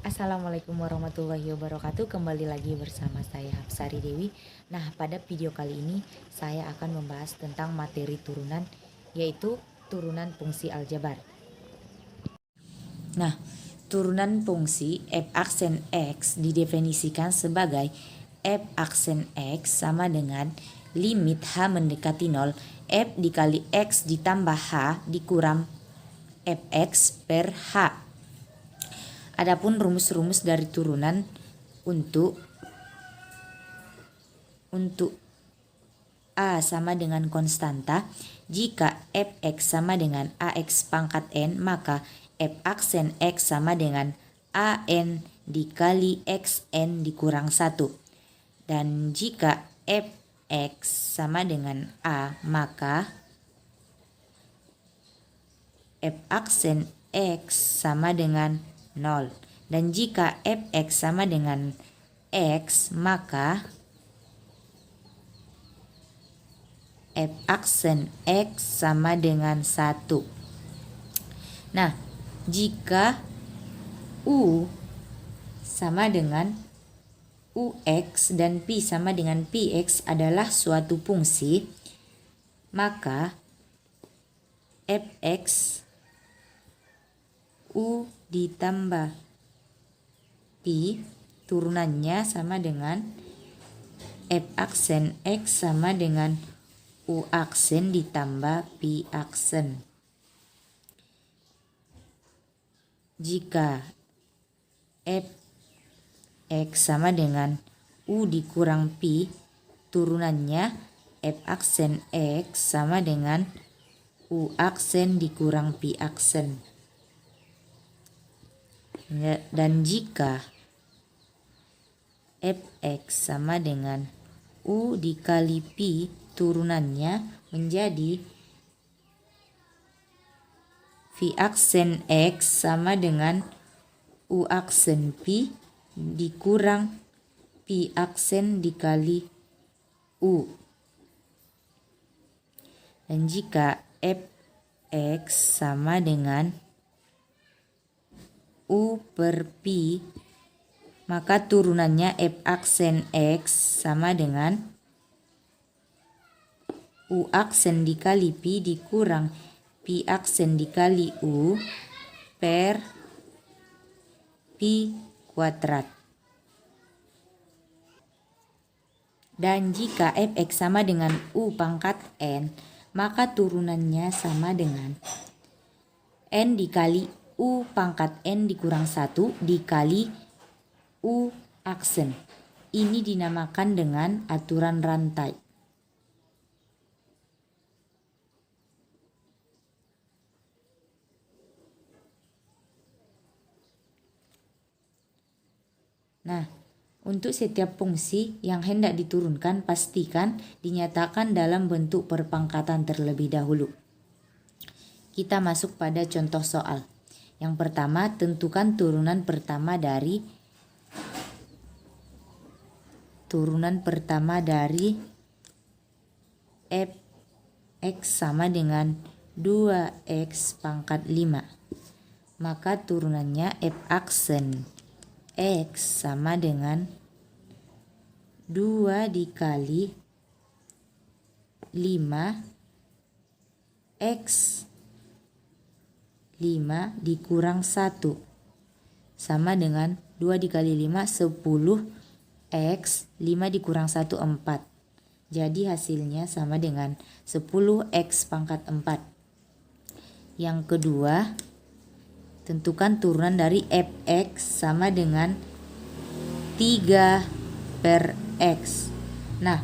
Assalamualaikum warahmatullahi wabarakatuh. Kembali lagi bersama saya Hapsari Dewi. Nah, pada video kali ini saya akan membahas tentang materi turunan, yaitu turunan fungsi aljabar. Nah, turunan fungsi f aksen x didefinisikan sebagai f aksen x sama dengan limit h mendekati 0 f dikali x ditambah h dikurang fx per h. Adapun rumus-rumus dari turunan untuk A sama dengan konstanta, jika fx sama dengan ax pangkat n, maka f aksen x sama dengan an dikali xn dikurang 1. Dan jika fx sama dengan a, maka f aksen x sama dengan 0. Dan jika fx sama dengan x, maka f aksen x sama dengan 1. Nah, jika u sama dengan ux dan pi sama dengan px adalah suatu fungsi, maka fx u ditambah pi turunannya sama dengan f aksen x sama dengan u aksen ditambah pi aksen. Jika fx sama dengan u dikurang pi, turunannya f aksen x sama dengan u aksen dikurang pi aksen. Dan jika fx sama dengan u dikali pi, turunannya menjadi v aksen x sama dengan u aksen pi dikurang pi aksen dikali u. Dan jika fx sama dengan u per pi, maka turunannya f aksen x sama dengan u aksen dikali pi dikurang pi aksen dikali u per pi kuadrat. Dan jika fx sama dengan u pangkat n, maka turunannya sama dengan n dikali u pangkat n dikurang 1 dikali u aksen. Ini dinamakan dengan aturan rantai. Nah, untuk setiap fungsi yang hendak diturunkan, pastikan dinyatakan dalam bentuk perpangkatan terlebih dahulu. Kita masuk pada contoh soal. Yang pertama, tentukan turunan pertama dari fx sama dengan 2x pangkat 5. Maka turunannya f aksen x sama dengan 2 dikali 5 x 5 dikurang 1 sama dengan 2 dikali 5 10 x 5 dikurang 1 4. Jadi hasilnya sama dengan 10x pangkat 4. Yang kedua, tentukan turunan dari fx sama dengan 3 per x. Nah,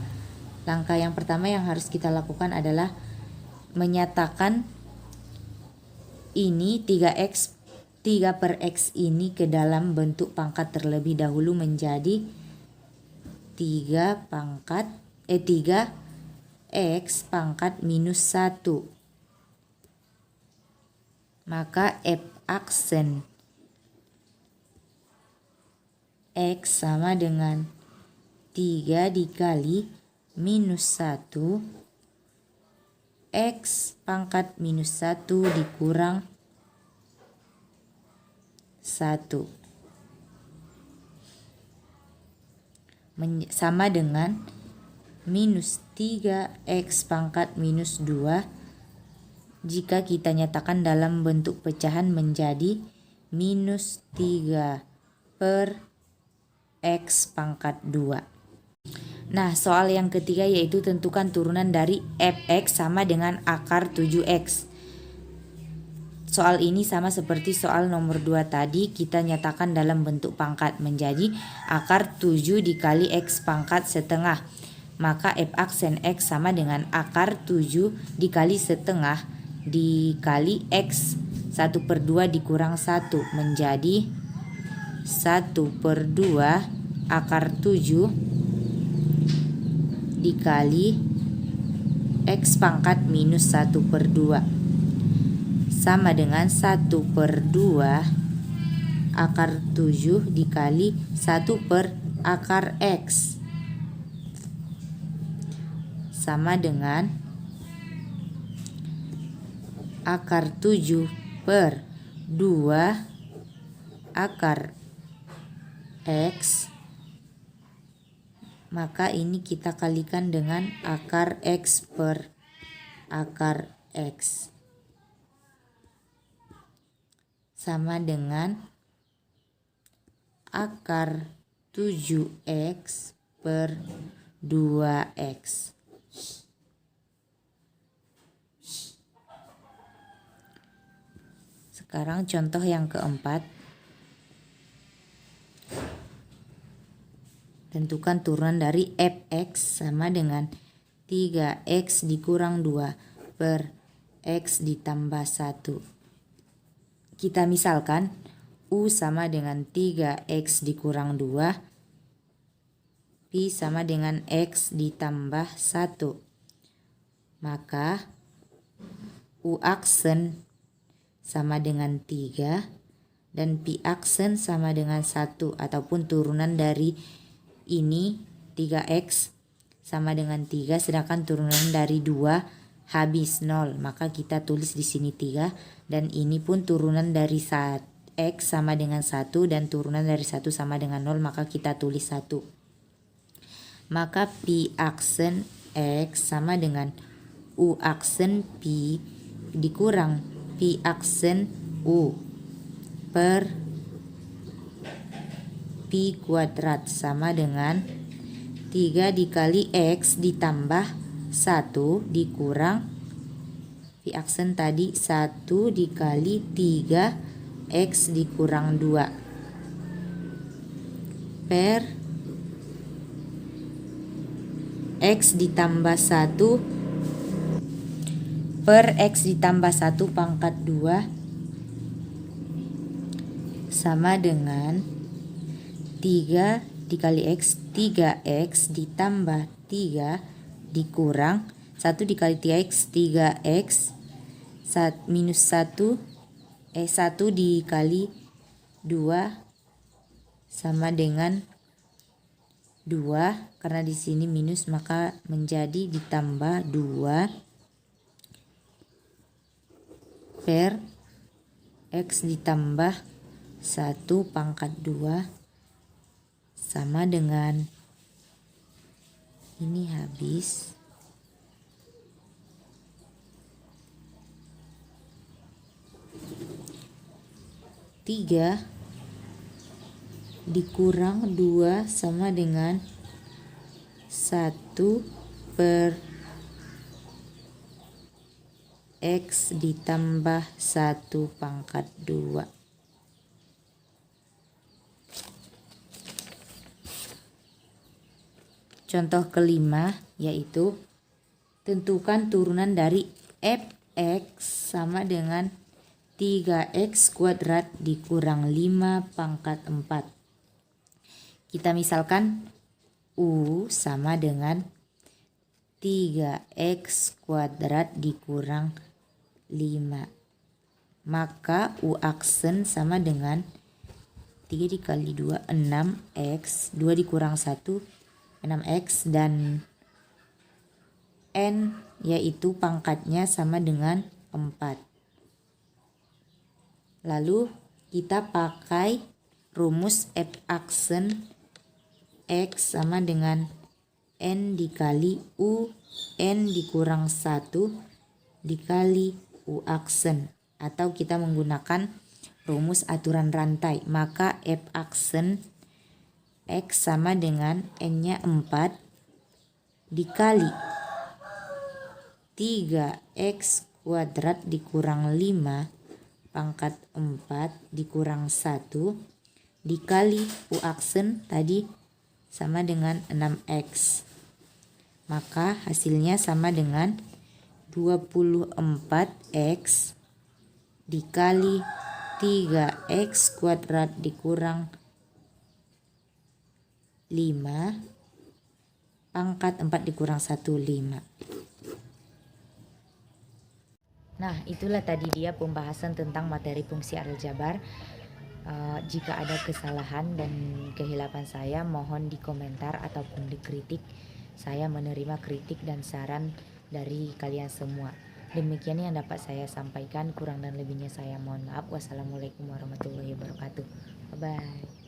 langkah yang pertama yang harus kita lakukan adalah menyatakan ini 3 per x ini ke dalam bentuk pangkat terlebih dahulu menjadi 3 x pangkat minus 1. Maka f aksen x sama dengan 3 dikali minus 1 x pangkat minus 1 dikurang 1. sama dengan minus 3x pangkat minus 2 jika kita nyatakan dalam bentuk pecahan menjadi minus 3 per x pangkat 2. Nah, soal yang ketiga yaitu tentukan turunan dari fx sama dengan akar 7x. Soal ini sama seperti soal nomor 2 tadi, kita nyatakan dalam bentuk pangkat menjadi akar 7 dikali x pangkat setengah. Maka f aksen x sama dengan akar 7 dikali setengah dikali x 1/2 dikurang 1 menjadi 1/2 akar 7 dikali x pangkat minus 1/2 sama dengan 1/2 akar 7 dikali 1 per akar x sama dengan akar 7 per 2 akar x, maka ini kita kalikan dengan akar x per akar x sama dengan akar 7x per 2x. Sekarang contoh yang keempat. Tentukan turunan dari fx sama dengan 3x dikurang 2 per x ditambah 1. Kita misalkan U sama dengan 3x dikurang 2, Pi sama dengan x ditambah 1. Maka U aksen sama dengan 3 dan pi aksen sama dengan 1, ataupun turunan dari ini 3x sama dengan 3 sedangkan turunan dari 2 habis 0, maka kita tulis di sini 3, dan ini pun turunan dari x sama dengan 1 dan turunan dari 1 sama dengan 0, maka kita tulis 1. Maka pi aksen x sama dengan U aksen pi dikurang pi aksen U per pi kuadrat sama dengan 3 dikali x ditambah 1 dikurang pi aksen tadi 1 dikali 3 x dikurang 2 per x ditambah 1 per x ditambah 1 pangkat 2 sama dengan 3 dikali x 3x ditambah 3 dikurang 1 dikali 3x 3x minus 1 dikali 2 sama dengan 2, karena di sini minus maka menjadi ditambah 2 per x ditambah 1 pangkat 2 sama dengan ini habis 3 dikurang 2 sama dengan 1 per x ditambah 1 pangkat 2. Contoh kelima yaitu tentukan turunan dari fx sama dengan 3x kuadrat dikurang 5 pangkat 4. Kita misalkan U sama dengan 3x kuadrat dikurang 5. Maka U aksen sama dengan 3 dikali 2 6x, 2 dikurang 1 6x, dan n yaitu pangkatnya sama dengan 4. Lalu kita pakai rumus f aksen X sama dengan N dikali U N dikurang 1 dikali U aksen. Atau kita menggunakan rumus aturan rantai. Maka F aksen X sama dengan N-nya 4 dikali 3X kuadrat dikurang 5 pangkat 4 dikurang 1 dikali U aksen tadi sama dengan 6X. Maka hasilnya sama dengan 24X dikali 3X kuadrat dikurang 5 pangkat 4 dikurang 1, 5. Nah, itulah tadi dia pembahasan tentang materi fungsi aljabar. Jika ada kesalahan dan kehilapan saya, mohon di komentar ataupun dikritik. Saya menerima kritik dan saran dari kalian semua. Demikian yang dapat saya sampaikan, kurang dan lebihnya saya mohon maaf. Wassalamualaikum warahmatullahi wabarakatuh. Bye-bye.